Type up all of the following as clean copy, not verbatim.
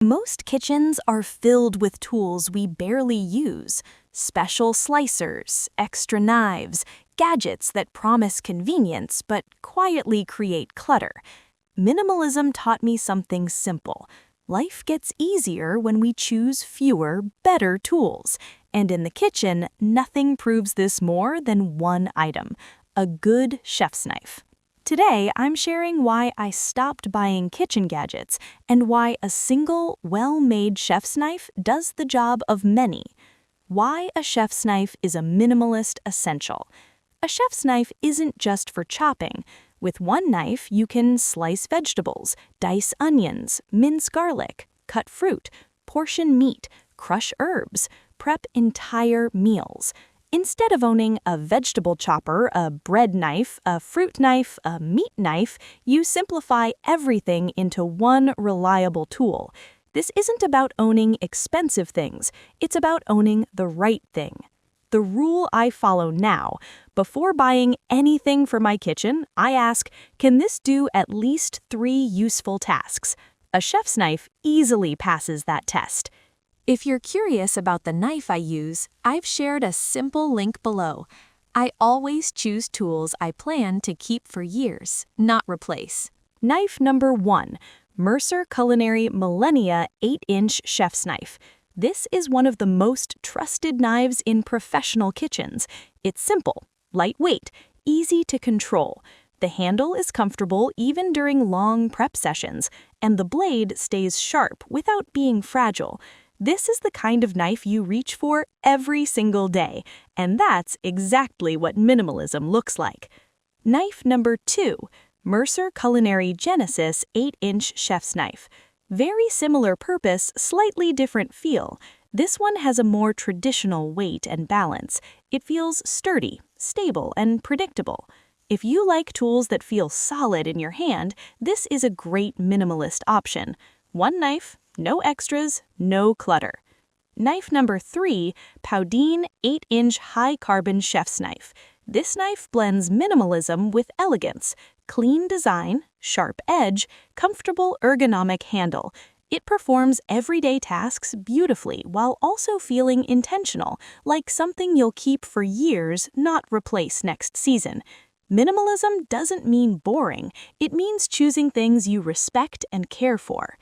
Most kitchens are filled with tools we barely use: special slicers, extra knives, gadgets that promise convenience but quietly create clutter. Minimalism taught me something simple. Life gets easier when we choose fewer, better tools. And in the kitchen, nothing proves this more than one item: a good chef's knife. Today, I'm sharing why I stopped buying kitchen gadgets and why a single, well-made chef's knife does the job of many. Why a chef's knife is a minimalist essential. A chef's knife isn't just for chopping. With one knife, you can slice vegetables, dice onions, mince garlic, cut fruit, portion meat, crush herbs, prep entire meals. Instead of owning a vegetable chopper, a bread knife, a fruit knife, a meat knife, you simplify everything into one reliable tool. This isn't about owning expensive things, it's about owning the right thing. The rule I follow now: before buying anything for my kitchen, I ask, can this do at least 3 useful tasks? A chef's knife easily passes that test. If you're curious about the knife I use, I've shared a simple link below. I always choose tools I plan to keep for years, not replace. Knife number 1, Mercer Culinary Millennia 8-inch chef's knife. This is one of the most trusted knives in professional kitchens. It's simple, lightweight, easy to control. The handle is comfortable even during long prep sessions, and the blade stays sharp without being fragile. This is the kind of knife you reach for every single day, and that's exactly what minimalism looks like. Knife number 2, Mercer Culinary Genesis 8-inch chef's knife. Very similar purpose, slightly different feel. This one has a more traditional weight and balance. It feels sturdy, stable, and predictable. If you like tools that feel solid in your hand, this is a great minimalist option. One knife, no extras, no clutter. Knife number 3, Paudine 8-inch high-carbon chef's knife. This knife blends minimalism with elegance. Clean design, sharp edge, comfortable ergonomic handle. It performs everyday tasks beautifully while also feeling intentional, like something you'll keep for years, not replace next season. Minimalism doesn't mean boring. It means choosing things you respect and care for.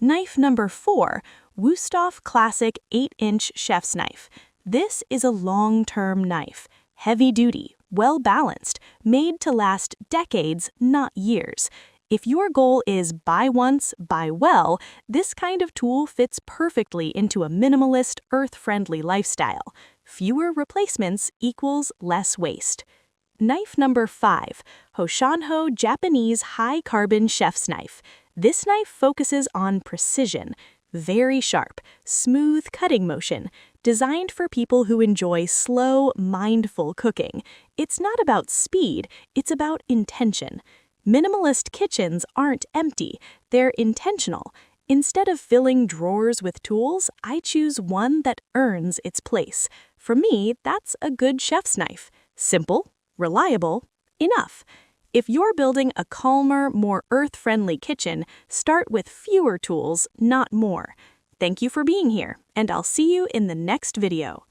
Knife number 4, Wusthof Classic 8-inch chef's knife. This is a long-term knife, heavy-duty, well-balanced, made to last decades, not years. If your goal is buy once, buy well, this kind of tool fits perfectly into a minimalist, earth-friendly lifestyle. Fewer replacements equals less waste. Knife number 5, Hoshanho Japanese high-carbon chef's knife. This knife focuses on precision, very sharp, smooth cutting motion, designed for people who enjoy slow, mindful cooking. It's not about speed, it's about intention. Minimalist kitchens aren't empty, they're intentional. Instead of filling drawers with tools, I choose one that earns its place. For me, that's a good chef's knife. Simple, reliable, enough. If you're building a calmer, more earth-friendly kitchen, start with fewer tools, not more. Thank you for being here, and I'll see you in the next video.